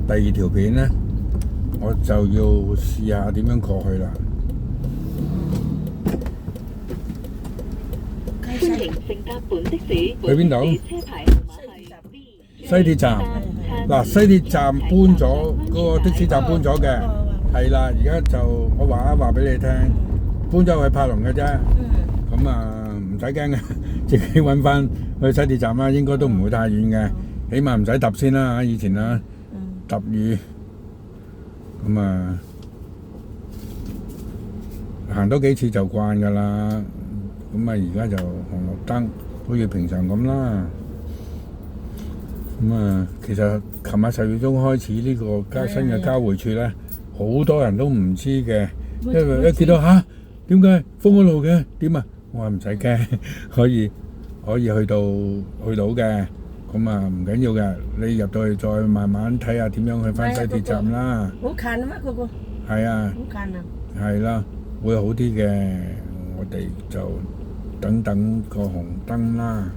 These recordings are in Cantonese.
第二條片呢，我就要試下點樣過去啦。歡迎乘搭本的士。去邊度？車牌號碼係西鐵站。嗱，西鐵站搬咗，嗰個的士站搬咗嘅，係啦。而家就我話一話俾你聽，搬咗去柏龍嘅啫。咁啊，唔使驚嘅，自己揾翻去西鐵站啦，應該都唔會太遠嘅，起碼唔使揼先啦嚇。以前啊，揼雨，咁啊行多幾次就慣㗎啦。咁啊，而家就紅綠燈，好似平常咁啦。咁啊，其實琴日10月中開始呢個新嘅交匯處咧，好多人都唔知嘅，因為一見到嚇點解封咗路嘅？點啊？我話唔使驚，可以去到嘅。咁啊唔緊要嘅，你入到去再慢慢睇下點樣去翻西鐵站啦。好近啊嘛，嗰個係啊，好近啊。係啦，會好啲嘅。我哋就等個紅燈啦。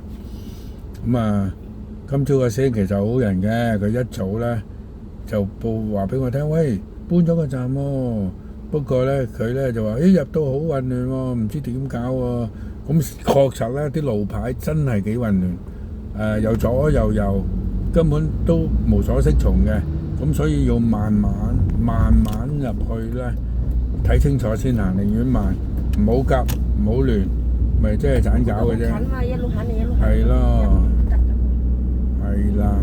咁啊，今朝個司機其實好人嘅，佢一早咧就報話俾我聽，喂，搬咗個站喎。不過咧，佢咧就話，入到好混亂喎，唔知點搞喎。咁確實咧，啲路牌真係幾混亂，又左又右，根本都無所適從嘅。咁所以要慢慢入去咧，睇清楚先行，寧願慢，唔好急，唔好亂，咪即係盞搞嘅啫。近嘛，一路行一路行。係咯，係啦，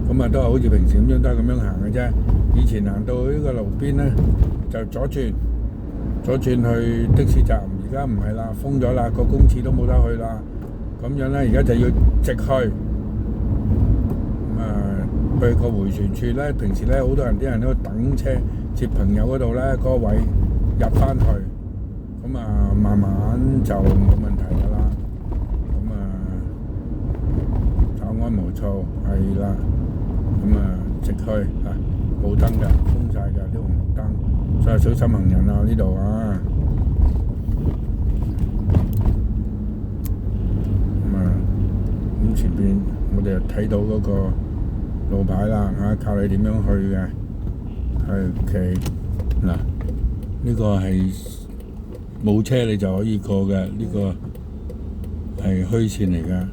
咁啊都係好似平時咁樣，都係咁樣行嘅啫。以前行到呢個路邊咧，就左轉去的士站，而家唔係啦，封咗啦，個公廁都冇得去啦。咁樣咧，而家就要直去。去個迴旋處咧，平時咧好多人啲人喺度等車接朋友嗰度咧，嗰個位入翻去，咁啊慢慢就冇問題噶啦。咁啊稍安毋躁，係啦。咁啊直去啊，冇燈㗎，封晒㗎啲紅綠燈，所以小心行人啊呢度啊。咁啊咁前邊我哋又睇到嗰個路牌啦嚇，靠你點樣去嘅。OK，嗱，呢個係冇車你就可以過嘅，呢個係虛線嚟㗎。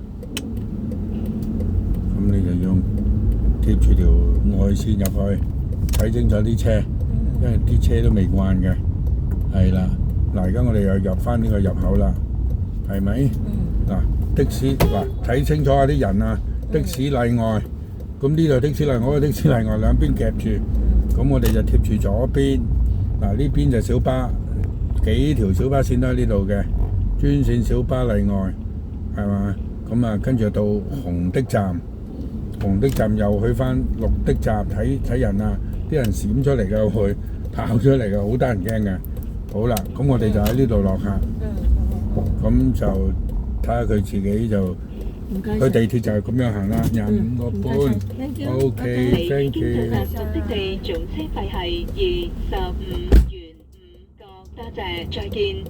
咁你就要貼住條外線入去，睇清楚啲車，因為啲車都未慣嘅。係啦，嗱，而家我哋又入翻呢個入口啦，係咪？嗱，的士嗱，睇清楚下啲人啊，的士例外。咁呢度的士例外，嗰個的士例外，兩邊夾住。咁我哋就貼住左邊。嗱，呢邊就小巴，幾條小巴線都喺呢度嘅，專線小巴例外，係嘛？咁啊，跟住到紅的站，紅的站又去翻綠的站睇人啊！啲人閃出嚟嘅會跑出嚟嘅，好得人驚嘅。好啦，咁我哋就喺呢度落客。咁就睇下佢自己就。去地鐵就係咁樣行啦，25個半。OK，thank you。目的地總車費係25元5角，多謝，再見。